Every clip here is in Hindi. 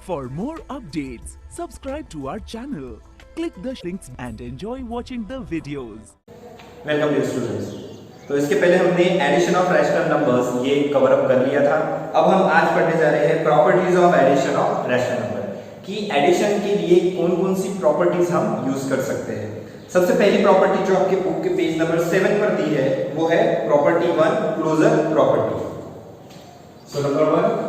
For more updates, subscribe to our channel, click the links and enjoy watching the videos. Welcome dear students. तो इसके पहले हमने एडिशन ऑफ रैशनल नंबर्स ये कवर अप कर लिया था। अब हम आज पढ़ने जा रहे हैं properties of addition of rational number कि एडिशन के लिए कौन-कौन सी प्रॉपर्टीज हम यूज कर सकते हैं। सबसे पहली प्रॉपर्टी जो आपके बुक के पेज नंबर 7 पर दी है वो है property 1 closure property. So number 1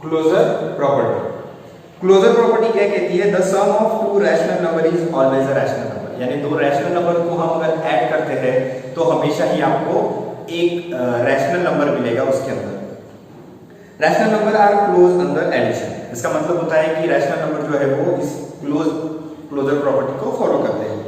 closure property. Closure property क्या कहती है? The sum of two rational number is always a rational number, यानी दो रैशनल नंबर को हम अगर ऐड करते हैं तो हमेशा ही आपको एक रैशनल नंबर मिलेगा उसके अंदर। Rational number are close under addition. इसका मतलब होता है कि रैशनल नंबर जो है वो इस क्लोजर प्रॉपर्टी को फॉलो करते हैं।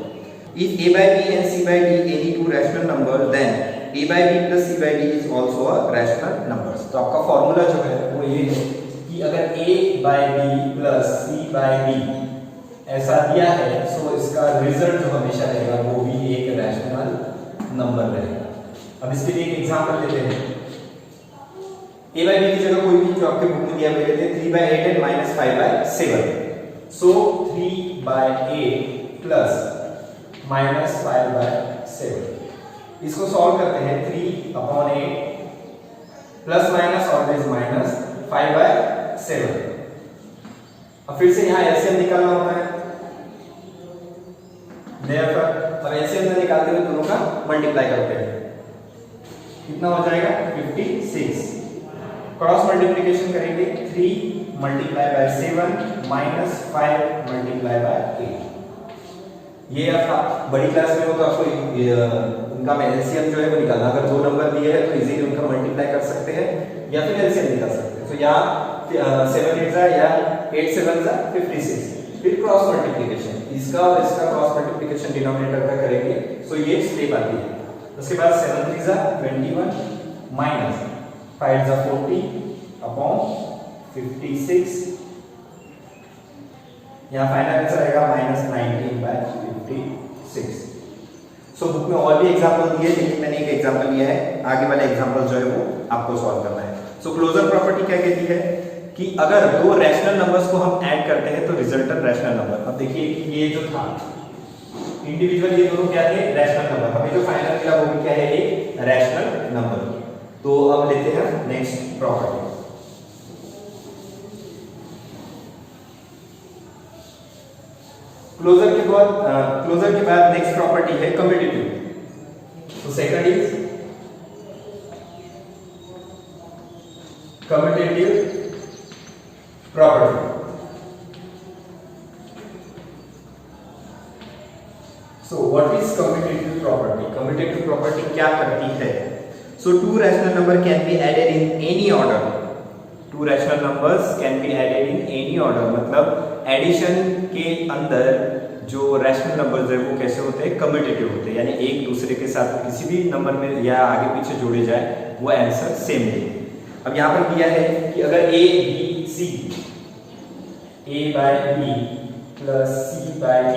If a by b and c by d any two rational number then a by b plus c by d is also a rational numbers। तो आपका फॉर्मूला जो है वो ये है कि अगर a by b plus c by d ऐसा दिया है तो इसका रिजल्ट जो हमेशा रहेगा वो भी एक रैशनल नंबर रहेगा। अब इसके लिए एक एग्जांपल लेते हैं। a by b की जगह कोई भी जो आपके बुक में दिया हुआ है 3 by 8 and minus 5 by 7। So 3 by 8 plus minus 5 by 7। इसको सॉल्व करते हैं। 3 upon 8 plus minus always minus 5 by 7। अब फिर से यहाँ एलसीएम निकालना होता है। अब एलसीएम से निकालते हुए दोनों का मल्टीप्लाई करते हैं। कितना हो जाएगा? 56। क्रॉस मल्टीप्लिकेशन करेंगे। 3 multiply by 7 minus 5 multiply by 8। ये आप बड़ी क्लास में हो तो आपको उनका एलसीएम जो है वो निकालना। अगर दो नंबर दिए हैं तो इजीली उनका मल्टीप्लाई कर सकते हैं या फिर एलसीएम निकाल सकते हैं। तो यहाँ 7 8 जा या 8 7 जा 56। फिर क्रॉस मल्टीप्लिकेशन इसका और इसका क्रॉस मल्टीप्लिकेशन डिनोमिनेटर का करेंगे तो ये स्टेप आती है। उसके बाद 7 3 जा 21 माइनस 5 जा 40 अपॉन 56। यहाँ फाइनल आंसर आएगा माइनस 19 by 56। सो बुक में और भी एग्जांपल दिए लेकिन मैंने एक एग्जांपल लिया है। आगे वाला एग्जांपल जो है वो आपको सॉल्व करना है। सो क्लोजर प्रॉपर्टी क्या कहती है कि अगर दो रैशनल नंबर्स को हम ऐड करते हैं तो रिजल्टेंट रैशनल नंबर। अब देखिए कि ये जो था इंडिविजुअल ये दोनों क्या थे? Rational number. हमें जो फाइनल मिला वो भी क्या है? एक रैशनल नंबर। तो अब लेते हैं नेक्स्ट प्रॉपर्टी। क्लोजर के बाद नेक्स्ट प्रॉपर्टी है कम्यूटेटिव। तो second is commutative property. So what is commutative property? Commutative property क्या करती है? So two rational number can be added in any order. Two rational numbers can be added in any order, मतलब एडिशन के अंदर जो रैशनल नंबर्स है वो कैसे होते हैं? कम्यूटेटिव होते हैं, यानी एक दूसरे के साथ किसी भी नंबर में या आगे पीछे जोड़े जाए वो आंसर सेम देंगे। अब यहाँ पर दिया है कि अगर a b c a by b plus c by d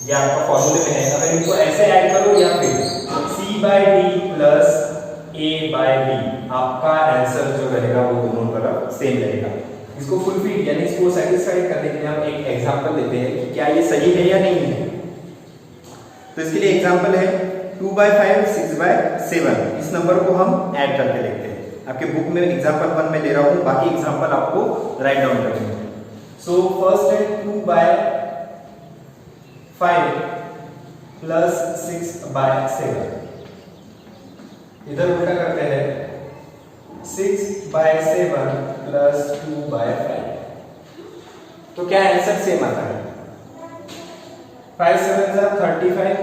ये आपका फॉर्मूले में है। अगर इनको ऐसे ऐड करो या फिर c by d plus a by b आपका आंसर जो रहेगा वो दोनों तरफ सेम रहेगा। इसको फुलफिल यानी इसको सेटिस्फाई करने के लिए हम एक एग्जांपल लेते हैं कि क्या ये सही है या नहीं है। तो इसके लिए एग्जांपल है 2 by 5 6 by 7। इस नंबर को हम ऐड करके देखते हैं। आपके बुक में एग्जांपल 1 में ले रहा हूं, बाकी एग्जांपल आपको राइट डाउन करने हैं। सो फर्स्ट है 2 by 5 प्लस 6 by 7। इधर उल्टा करते हैं 6 by 7 प्लस 2 by 5। तो क्या आंसर सेम आता है? 5 7 जा 35।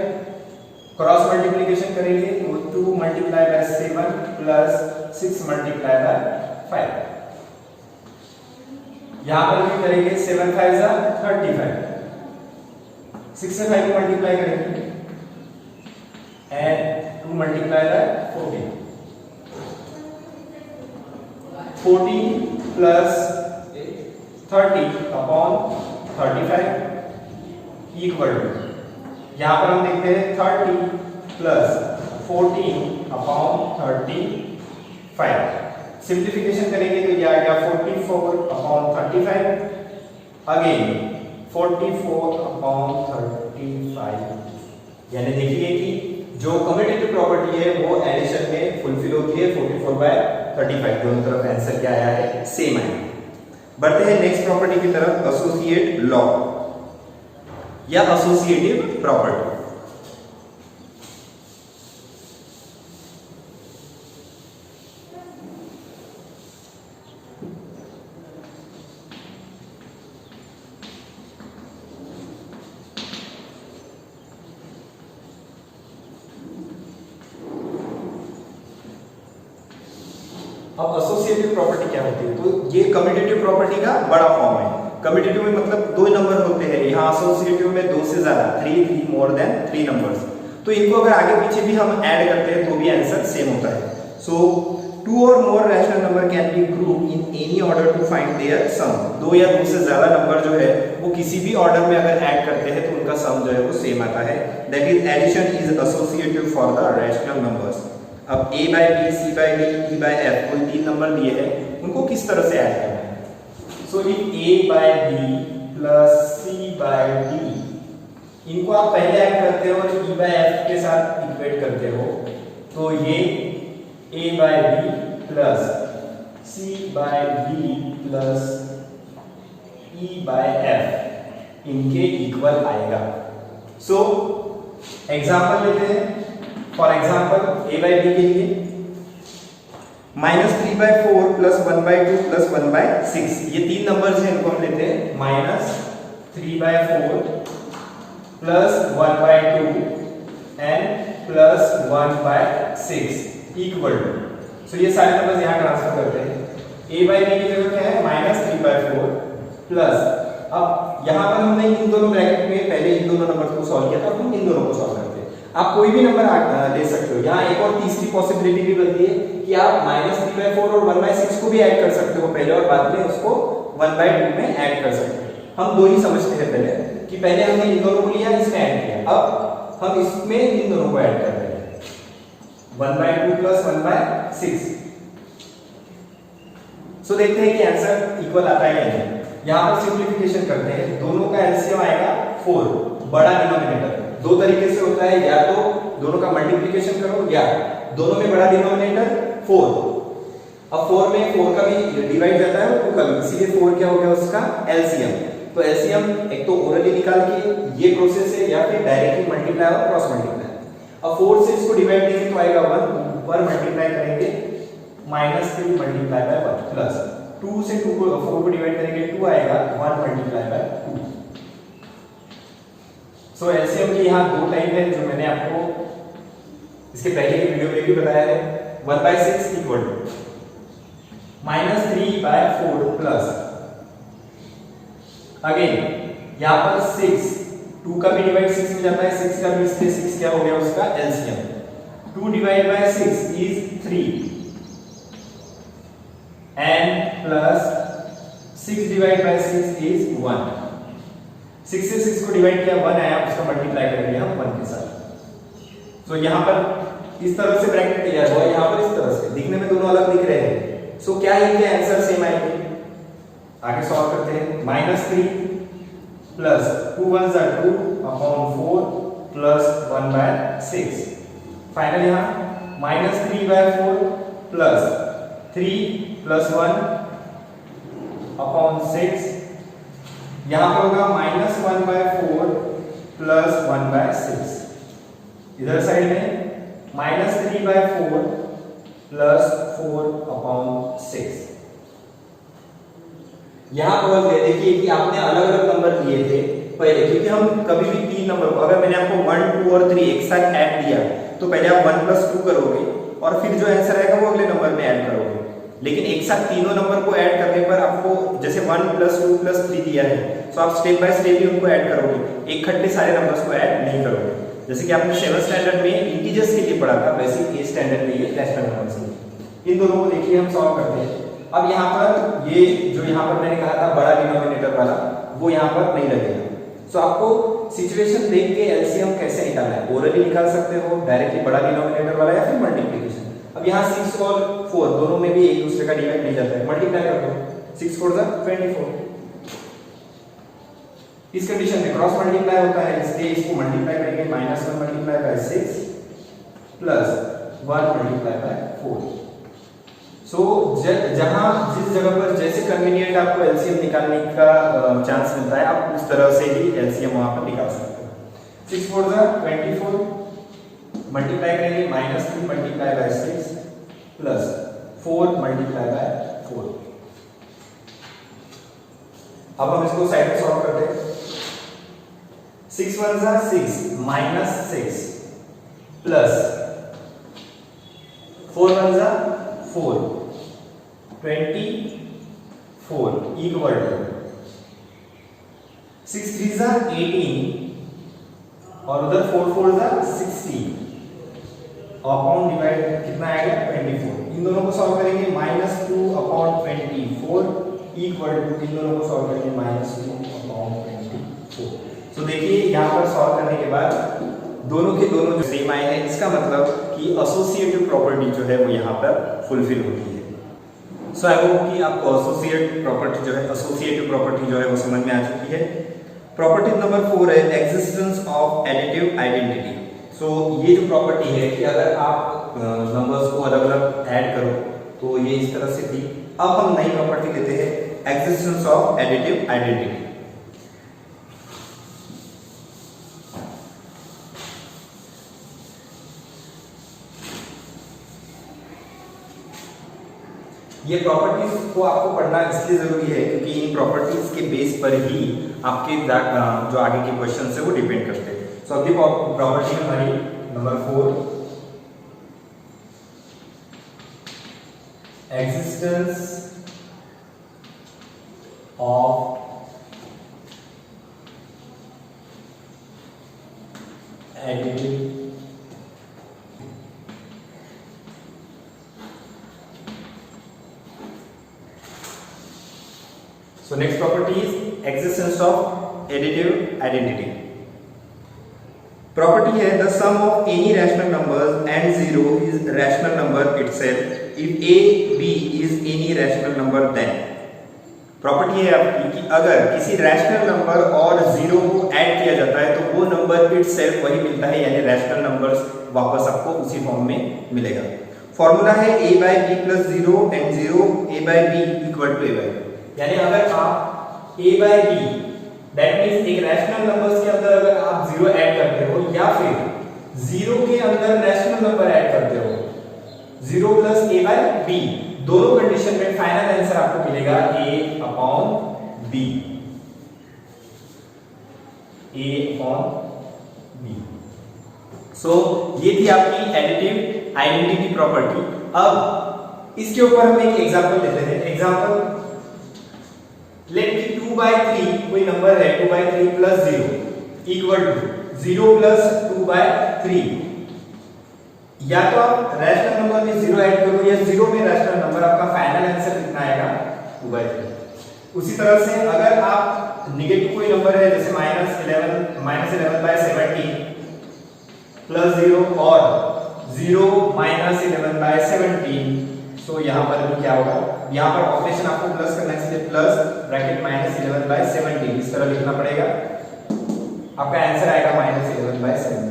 क्रॉस मल्टीप्लिकेशन करेंगे तो 2 multiply bye 7 plus 6 multiply by 5। यहां पर भी करेंगे 7 5 जा 35। 6 से 5 को मल्टीप्लाई करेंगे and 2 multiply by 14। 14 plus 30 upon 35 equal to, यहाँ पर हम देखते हैं 30 प्लस 14/35। सिंप्लीफिकेशन करेंगे तो ये आ गया 44/35, अगेन 44/35। यानी देखिए कि जो कम्यूटेटिव प्रॉपर्टी है वो एडिशन में फुलफिल होती है 44/35। दोनों तरफ आंसर क्या आया है, सेम आया। बढ़ते हैं नेक्स्ट प्रॉपर्टी की तरफ, एसोसिएट लॉ या एसोसिएटिव प्रॉपर्टी। अब एसोसिएटिव प्रॉपर्टी क्या होती है, तो ये कम्यूटेटिव प्रॉपर्टी का बड़ा फॉर्म है। कम्यूटेटिव में मतलब दो नंबर होते हैं, यहाँ एसोसिएटिव में दो से ज्यादा, 3 मोर देन 3 नंबर्स। तो इनको अगर आगे पीछे भी हम ऐड करते हैं तो भी आंसर सेम होता है। सो 2 और more rational number can be group in any order to find their sum. दो या दो से ज्यादा नंबर जो है वो किसी भी ऑर्डर में अगर ऐड करते हैं तो उनका सम जो है वो सेम आता है। That is addition is associative for the rational numbers. अब a by B, C by D, e by f, कोई 3 नंबर दिए हैं, उनको किस तरह से ऐड करना है। So if a by B plus C by D, इनको आप पहले ऐड करते हो और e बाय f के साथ इक्वेट करते हो, तो ये a by B plus C by D plus e by f इनके इक्वल आएगा। सो एग्जांपल लेते हैं। For example a by B के लिए -3/4 प्लस 1/2 प्लस 1/6, ये 3 नंबर्स हैं, इनको हम लेते हैं -3/4 plus 1/2 and plus 1/6 equal to. So ये सारे नंबर्स यहाँ ट्रांसफर करते हैं। a बाई बी की जगह क्या है, -3/4 प्लस, अब यहाँ पर हमने इन दोनों ब्रैकेट में पहले इन दोनों नंबर को सॉल्व किया था, अब हम इन दोनों को सॉल्व करते हैं। आप कोई भी नंबर ले सकते हो। यहाँ एक और तीसरी पॉसिबिलिटी भी बनती है कि आप -3/4 और 1/6 को भी ऐड कर सकते हो पहले, और बाद में उसको 1/2 में ऐड कर सकते हो। हम दो ही समझते हैं पहले, कि पहले हमने इन दोनों को लिया, इसमें ऐड किया, अब हम इसमें इन दोनों को ऐड कर रहे हैं, 1/2 प्लस 1/6। सो देखते हैं कि आंसर इक्वल आता है या नहीं। यहाँ पर सिंप्लीफिकेशन करते हैं, दोनों का एलसीएम आएगा 4, बड़ा डिनोमिनेटर। दो तरीके से होता है, या तो दोनों का मल्टीप्लिकेशन करो या दोनों में बड़ा डिनोमिनेटर 4। अब 4 में 4 का भी डिवाइड जाता है 2 का भी, इसीलिए 4 क्या हो गया उसका एलसीएम। तो एलसीएम एक तो ओरली निकाल के ये प्रोसेस है, या फिर डायरेक्टली मल्टीप्लाई और क्रॉस मल्टीप्लाई। अब 4 से इसको डिवाइड करेंगे तो आएगा 1, ऊपर मल्टीप्लाई करेंगे -3 मल्टीप्लाई बाय 1 प्लस 2 से 2 को 4 को डिवाइड करेंगे 2 आएगा 1 मल्टीप्लाई बाय 2। सो एलसीएम के यहाँ दो टाइप है, जो मैंने आपको इसके पहले की वीडियो में भी बताया है। 1/6 इक्वल टू -3/4 प्लस, अगेन यहाँ पर 6, 2 का भी डिवाइड 6 में जाता है, 6 का भी, इसलिए 6 क्या हो गया उसका LCM. 2 divide by 6 is 3 and plus 6 divide by 6 is 1। 6 से 6 को डिवाइड किया, 1 आया, उसका मल्टीप्लाई करेंगे हम 1 के साथ। सो यहाँ पर इस तरह से ब्रैकेट तैयार हुआ, यहाँ पर इस तरह से, दिखने में दोनों अलग दिख रहे हैं। सो क्या इनके आंसर सेम आएंगे? आगे सॉल्व करते हैं। -3 प्लस 2 1 = 2/4 प्लस 1/6। फाइनल यहाँ -3/4 प्लस 3 प्लस 1/6, यहाँ पर होगा -1/4 प्लस 1/6। इधर साइड में -3/4 प्लस 4/6। यहाँ पर देखिए कि आपने अलग अलग नंबर दिए थे पहले, क्योंकि हम कभी भी 3 नंबर को, अगर मैंने आपको 1 2 और 3 एक साथ ऐड दिया तो पहले आप 1 + 2 करोगे और फिर जो आंसर आएगा वो अगले नंबर में ऐड करोगे। लेकिन एक साथ तीनों नंबर को ऐड करने पर आपको जैसे 1 + 2 + 3 दिया है, तो आप स्टेप बाय स्टेप ही उनको ऐड करोगे, एक खट्टे सारे नंबर्स को ऐड नहीं करोगे। जैसे कि आपने 7th स्टैंडर्ड में इंटीजर्स के लिए पढ़ा था, वैसे ही 8th स्टैंडर्ड में ये रैशनल नंबर्स के लिए। इन दोनों को देखिए हम सॉल्व करते हैं। अब यहाँ पर ये जो यहाँ पर मैंने कहा था बड़ा डिनोमिनेटर वाला, वो यहाँ पर नहीं लगेगा। सो आपको सिचुएशन देख के एलसीएम कैसे निकालना है, ओरली निकाल सकते हो, डायरेक्टली बड़ा डिनोमिनेटर वाला, या फिर मल्टीप्लिकेशन। अब यहाँ 6 और 4 दोनों में भी एक दूसरे का डिवाइड नहीं जाता है, मल्टीप्लाई कर दो, 6 4 जा 24। इस कंडीशन में क्रॉस मल्टीप्लाई होता है, इसलिए इसको मल्टीप्लाई करेंगे, -1 multiply by 6 plus 1 multiply by 4। सो जहां जिस जगह पर जैसे कन्वीनियंट आपको एलसीएम निकालने का चांस मिलता है, आप उस तरह से ही एलसीएम वहां पर निकाल सकते हो। 6 4 जा 24, मल्टीप्लाई करेंगे, -3 multiply by 6 plus 4 multiply by 4। अब हम इसको साइड में सॉल्व करते हैं। 6 1 जा 6 -6 प्लस 4 1 जा 4 24 इक्वल टू 6 3 जा 18 और उधर 4 4 जा 16 अपॉन डिवाइड कितना आएगा 24। इन दोनों को सॉल्व करेंगे, -2 अपॉन 24 इक्वल टू, इन दोनों को सॉल्व करेंगे -2 अपॉन 24। सो देखिए यहाँ पर सॉल्व करने के बाद दोनों के दोनों जो सेम आए हैं, इसका मतलब कि एसोसिएटिव प्रॉपर्टी जो है वो यहाँ पर फुलफिल होती है। सो आई होप कि आपको एसोसिएटिव प्रॉपर्टी जो है वो समझ में आ चुकी है। प्रॉपर्टी नंबर 4 है एग्जिस्टेंस ऑफ एडिटिव आइडेंटिटी। सो ये जो प्रॉपर्टी है कि अगर आप नंबर्स को अलग अलग ऐड करो तो ये इस तरह से थी। अब हम नई प्रॉपर्टी लेते हैं एग्जिस्टेंस ऑफ एडिटिव आइडेंटिटी। ये प्रॉपर्टीज को आपको पढ़ना इसलिए जरूरी है क्योंकि इन प्रॉपर्टीज के बेस पर ही आपके जो आगे के क्वेश्चन है वो डिपेंड करते हैं। सो अगली प्रॉपर्टी हमारी number 4, existence of additive So next property is existence of additive identity. Property है the sum of any rational numbers and 0 is rational number itself if a b is any rational number then. Property है आपकी कि अगर किसी रैशनल नंबर और 0 को ऐड किया जाता है तो वो नंबर इटसेल्फ वही मिलता है, यानी रैशनल नंबर्स वापस आपको उसी फॉर्म में मिलेगा। फॉर्मूला है a by b plus 0 and 0 a by b equal to a by b। यानी अगर आप a by b that means एक रैशनल नंबर्स के अंदर अगर आप 0 ऐड करते हो या फिर 0 के अंदर रैशनल नंबर ऐड करते हो, 0 plus a by b, दोनों कंडीशन में फाइनल आंसर आपको मिलेगा a upon b, a upon b। सो ये थी आपकी एडिटिव आइडेंटिटी प्रॉपर्टी। अब इसके ऊपर हम एक एग्जांपल लेते हैं। एग्जांपल लेट कि 2 by 3 कोई नंबर है, 2 by 3 plus 0 equal to 0 plus 2 by 3। या तो आप रैशनल नंबर में 0 ऐड करो या 0 में रैशनल नंबर, आपका फाइनल आंसर कितना आएगा 2 by 3। उसी तरह से अगर आप नेगेटिव कोई नंबर है जैसे -11 by 17 प्लस 0 और 0 -11 by 17, सो यहाँ पर भी क्या होगा, यहाँ पर ऑपरेशन आपको प्लस करना है, इसलिए प्लस ब्रैकेट -11 by 17 इस तरह लिखना पड़ेगा, आपका आंसर आएगा -11 by 17।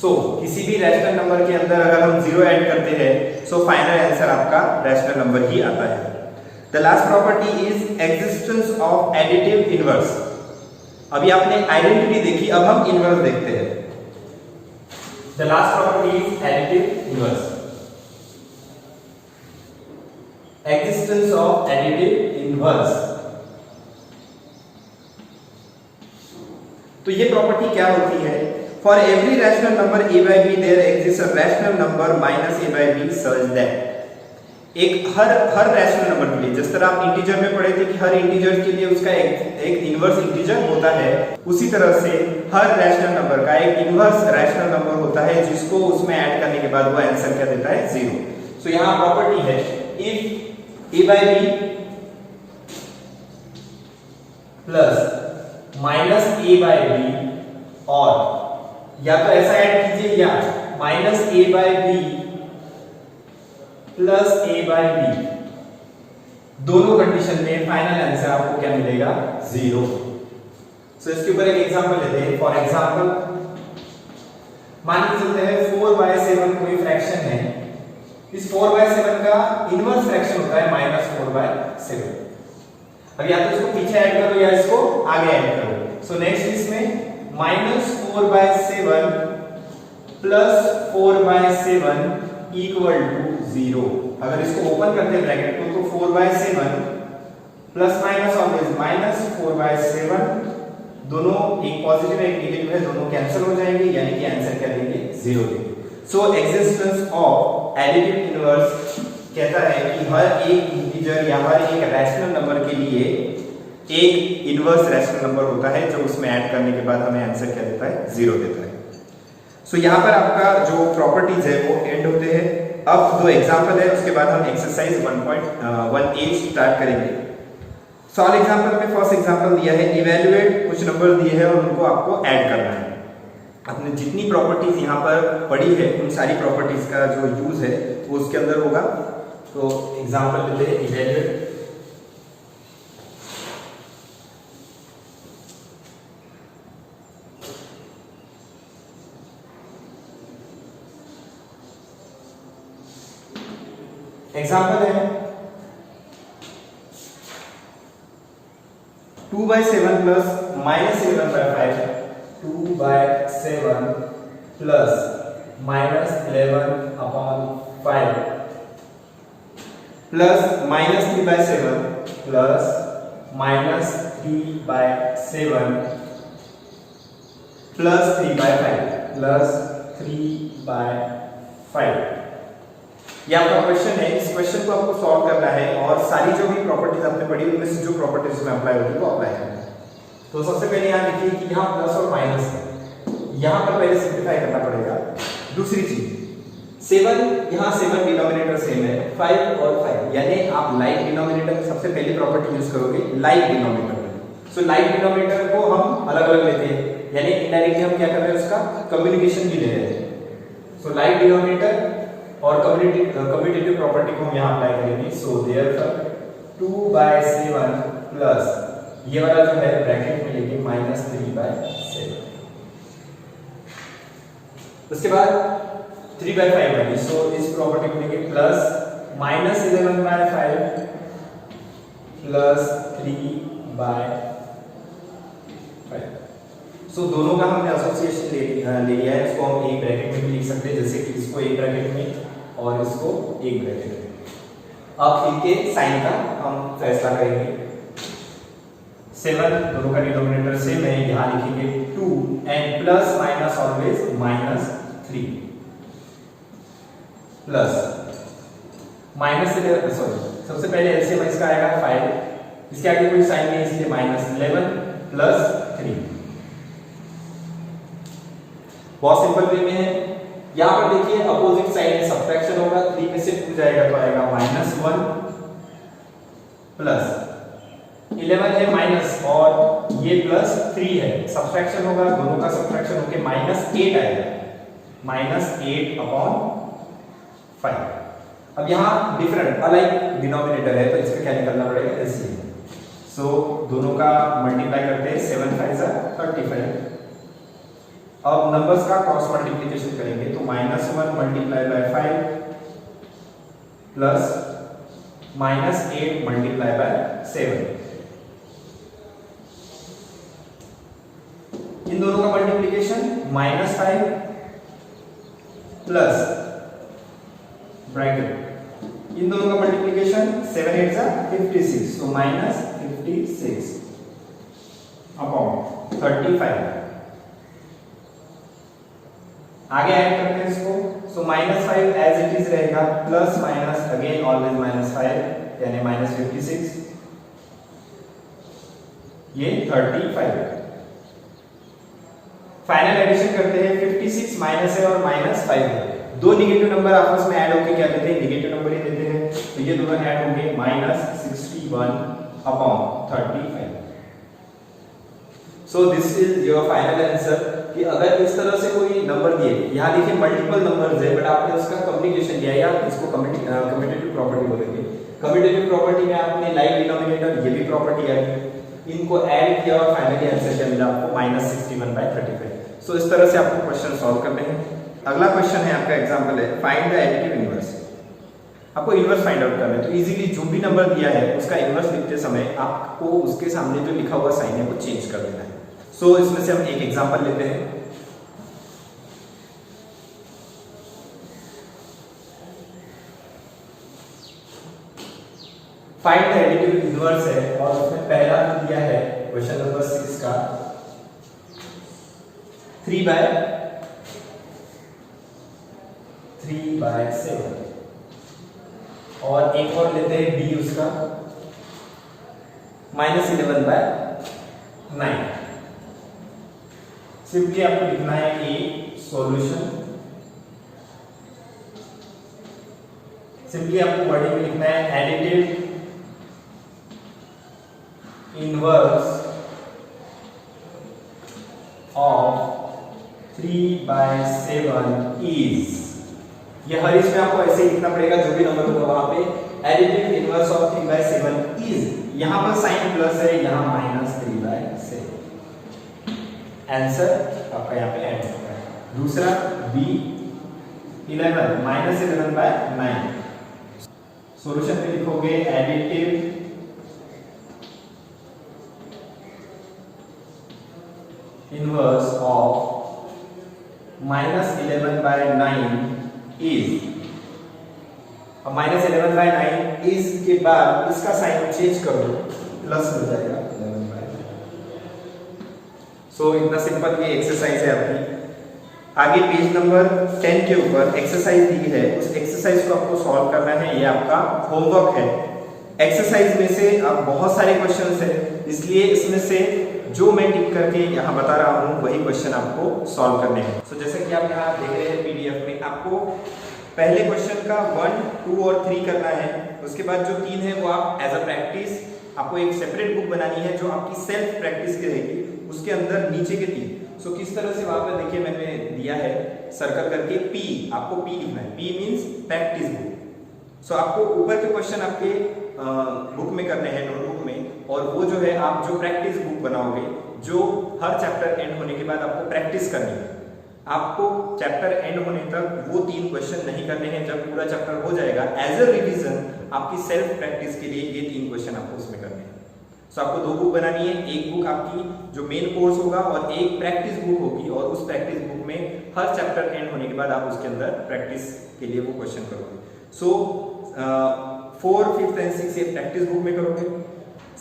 सो किसी भी रैशनल नंबर के अंदर अगर हम 0 ऐड करते हैं सो फाइनल आंसर आपका रैशनल नंबर ही आता है। The last property is existence of additive inverse. अभी आपने आइडेंटिटी देखी, अब हम इनवर्स देखते हैं। The last property is additive inverse. Existence of additive inverse। तो ये प्रॉपर्टी क्या होती है? For every rational number a by b there exists a rational number minus a by b such that एक हर रैशनल नंबर के लिए, जिस तरह आप इंटीजर में पढ़े थे कि हर इंटीजर के लिए उसका एक इनवर्स इंटीजर होता है, उसी तरह से हर रैशनल नंबर का एक इनवर्स रैशनल नंबर होता है जिसको उसमें ऐड करने के बाद वो आंसर क्या देता है 0। सो यहाँ प्रॉपर्टी है if a by b plus minus A by B, और या तो ऐसा ऐड कीजिए या minus A by B plus A by B, दोनों कंडीशन में फाइनल आंसर आपको क्या मिलेगा? 0। सो इसके ऊपर एक एग्जांपल लेते हैं। फॉर एग्जांपल मान के चलते हैं 4/7 कोई फ्रैक्शन है, इस 4/7 का इनवर्स फ्रैक्शन होता है -4/7। अब या तो इसको पीछे ऐड करो या इसको आगे ऐड करो। सो नेक्स्ट इसमें -4/7 प्लस 4/7 इक्वल टू 0। अगर इसको ओपन करते हैं ब्रैकेट को तो 4/7 प्लस माइनस ऑलवेज -4/7, दोनों एक पॉजिटिव एक नेगेटिव है, दोनों कैंसिल हो जाएंगे, यानी कि आंसर क्या देंगे? 0 देंगे। सो एग्जिस्टेंस ऑफ एडिटिव इनवर्स कहता है कि हर एक इंटीजर या हर एक रैशनल नंबर के लिए एक इनवर्स रैशनल नंबर होता है जो उसमें ऐड करने के बाद हमें आंसर क्या देता है? 0 देता है। सो यहाँ पर आपका जो प्रॉपर्टीज है वो एंड होते हैं। अब दो एग्जांपल है, उसके बाद हम एक्सरसाइज 1.1a स्टार्ट करेंगे। सॉल्व एग्जांपल में फर्स्ट एग्जांपल दिया है, इवैल्यूएट, कुछ नंबर दिए हैं और उनको आपको ऐड करना है। आपने जितनी प्रॉपर्टीज यहाँ पर पढ़ी है उन सारी प्रॉपर्टीज का जो यूज है वो उसके अंदर होगा। तो एग्जांपल लेते हैं, इवैल्यूएट। एग्जांपल है 2/7 plus -11/5, 2/7 plus -11/5 plus -3/7 plus -3/7 plus 3/5 plus 3/5। ये आपका क्वेश्चन है। इस क्वेश्चन को आपको सॉल्व करना है और सारी जो भी प्रॉपर्टीज आपने पढ़ी उनमें से जो प्रॉपर्टीज में अप्लाई होगी वो अप्लाई करना है। तो सबसे पहले यहाँ देखिए कि यहाँ प्लस और माइनस है, यहाँ पर पहले सिंप्लीफाई करना पड़ेगा। दूसरी चीज 7, यहाँ 7 डिनोमिनेटर सेम है, 5 और 5, यानी आप लाइक डिनोमिनेटर सबसे पहली प्रॉपर्टी यूज करोगे like denominator. So like denominator को हम अलग अलग लेते हैं, यानी इनडायरेक्टली हम क्या कर रहे हैं? उसका कम्युनिकेशन भी ले रहे हैं। सो लाइक डिनोमिनेटर और कम्यूटेटिव प्रॉपर्टी को हम यहाँ अप्लाई करेंगे। सो देयरफॉर 2/7 प्लस ये वाला जो है ब्रैकेट में लेंगे -3/7, उसके बाद 3/5 वाली। सो इस प्रॉपर्टी को लेंगे प्लस -11/5 प्लस 3/5। सो दोनों का हमने एसोसिएशन ले लिया है। इसको हम एक ब्रैकेट में भी लिख सकते हैं, जैसे कि इसको एक ब्रैकेट में और इसको एक ब्रैकेट में। अब इनके साइन का हम फैसला करेंगे। 7 दोनों का डिनोमिनेटर सेम है, यहाँ लिखेंगे 2 and plus minus always -3 plus minus से सॉरी सबसे पहले एलसीएम इसका आएगा 5, इसके आगे कोई साइन नहीं इसलिए -11 प्लस 3। बहुत सिंपल वे में है। यहां पर देखिए अपोजिट साइड में सब्ट्रैक्शन होगा, 3 में से 2 जाएगा तो आएगा -1 प्लस 11 है माइनस और ये प्लस 3 है, सब्ट्रैक्शन होगा, दोनों का सब्ट्रैक्शन होके -8 आएगा, -8/5। अब यहां डिफरेंट अलाइक डिनोमिनेटर है तो इसका क्या निकालना पड़ेगा? एलसीएम। सो दोनों का मल्टीप्लाई करते हैं, 7 5 35। अब नंबर्स का क्रॉस मल्टीप्लिकेशन करेंगे तो -1 × 5 प्लस -8 × 7। इन दोनों का मल्टीप्लिकेशन -5 प्लस ब्रैकेट, इन दोनों का मल्टीप्लिकेशन 7 8 56, तो -56/35। आगे ऐड करते हैं इसको। सो -5 एज इट इज रहेगा, प्लस माइनस अगेन ऑलवेज -5 यानी -56, ये 35। फाइनल एडिशन करते हैं, 56 माइनस है और -5 है, दो नेगेटिव नंबर आपस में ऐड होकर क्या देते हैं? नेगेटिव नंबर ही देते हैं। तो ये दोनों ऐड होंगे -61/35। So so this is your final answer कि अगर इस तरह से कोई नंबर दिए, यहाँ देखिए मल्टीपल नंबर्स है बट आपने उसका कम्युनिकेशन दिया या इसको कम्यूटेटिव प्रॉपर्टी बोलेंगे। कम्यूटेटिव प्रॉपर्टी में आपने लाइक डिनोमिनेटर ये भी प्रॉपर्टी है, इनको ऐड किया और फाइनली आंसर क्या मिला आपको -61/35। सो इस तरह से आपको क्वेश्चन सॉल्व करने हैं। अगला क्वेश्चन है आपका एग्जांपल है फाइंड द एडिटिव इनवर्स। आपको इनवर्स फाइंड आउट करना है तो इजीली जो भी नंबर दिया है उसका इनवर्स लिखते समय आपको उसके सामने जो लिखा हुआ साइन है वो चेंज कर देना है। सो इसमें से हम एक एग्जांपल लेते हैं। फाइंड द एडिटिव इनवर्स है और उसमें पहला जो दिया है क्वेश्चन नंबर 6 का 3/7 और एक और लेते हैं बी उसका -11/9। सिंपली आपको लिखना है ए सॉल्यूशन, सिंपली आपको वर्डिंग में लिखना है एडिटिव इनवर्स ऑफ 3/7 इज, ये हर इसमें आपको ऐसे ही लिखना पड़ेगा जो भी नंबर होगा वहां पे एडिटिव इनवर्स ऑफ 3/7 इज, यहां पर साइन प्लस है यहां -3/7। आंसर आपका यहाँ पे ऐड होता है। दूसरा बी 11 -11/9, सॉल्यूशन में लिखोगे एडिटिव इनवर्स ऑफ -11/9 इज, अब -11/9 इज के बाद इसका साइन चेंज कर दो, प्लस हो जाएगा 11/9। सो इतना सिंपल ये एक्सरसाइज है आपकी। आगे पेज नंबर 10 के ऊपर एक्सरसाइज दी है, उस एक्सरसाइज को आपको सॉल्व करना है, ये आपका होमवर्क है। एक्सरसाइज में से अब बहुत सारे क्वेश्चंस हैं, इसलिए इसमें से जो मैं टिक करके यहाँ बता रहा हूँ वही क्वेश्चन आपको सॉल्व करने हैं। सो जैसे कि आप यहाँ देख रहे हैं पीडीएफ में, आपको पहले क्वेश्चन का 1, 2 और 3 करना है। उसके बाद जो 3 है वो आप एज अ प्रैक्टिस आपको एक सेपरेट बुक बनानी है जो आपकी सेल्फ प्रैक्टिस की रहेगी, उसके अंदर नीचे के 3। सो किस तरह से वहां पर देखिए मैंने दिया है सर्कल करके पी, आपको पी लिखना है, पी मींस प्रैक्टिस बुक। सो आपको ऊपर के क्वेश्चन आपके बुक में करने हैं, नोटबुक में, और वो जो है आप जो प्रैक्टिस बुक बनाओगे जो हर चैप्टर एंड होने के बाद आपको प्रैक्टिस करनी है। आपको चैप्टर एंड होने तक वो 3 क्वेश्चन नहीं करने हैं, जब पूरा चैप्टर हो जाएगा एज अ रिवीजन आपकी सेल्फ प्रैक्टिस के लिए ये 3 क्वेश्चन आपको उसमें करने हैं। सो आपको 2 बुक बनानी है, एक बुक आपकी जो मेन कोर्स होगा और एक प्रैक्टिस बुक होगी, और उस प्रैक्टिस बुक में हर चैप्टर एंड होने के बाद आप उसके अंदर प्रैक्टिस के लिए वो क्वेश्चन करोगे। सो 4, 5th एंड 6th ये प्रैक्टिस बुक में करोगे।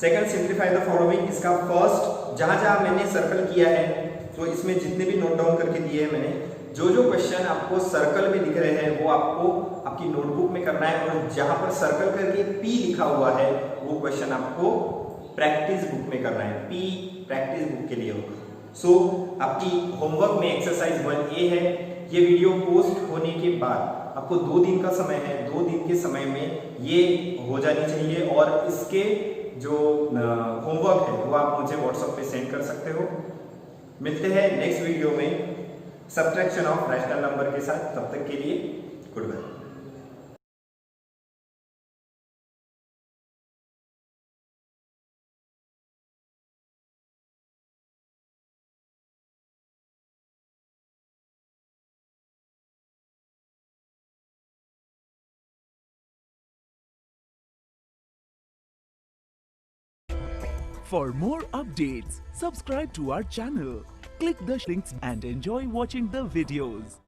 सेकंड, सिंप्लीफाई द फॉलोइंग, इसका फर्स्ट जहां जहां मैंने सर्कल किया है तो इसमें जितने भी नोट डाउन करके दिए हैं मैंने, जो जो क्वेश्चन आपको सर्कल में दिख रहे हैं वो आपको आपकी नोटबुक में करना है, और जहां पर सर्कल करके पी लिखा हुआ है वो क्वेश्चन आपको प्रैक्टिस बुक में करना है, पी प्रैक्टिस बुक के लिए होगा। सो आपकी होमवर्क में एक्सरसाइज 1A है। ये वीडियो पोस्ट होने के बाद आपको 2 दिन का समय है, 2 दिन के समय में ये हो जानी चाहिए, और इसके जो होमवर्क है वो आप मुझे व्हाट्सएप पे सेंड कर सकते हो। मिलते हैं नेक्स्ट वीडियो में सब्ट्रैक्शन ऑफ रैशनल नंबर के साथ, तब तक के लिए goodbye. For more updates, subscribe to our channel, click the links and enjoy watching the videos.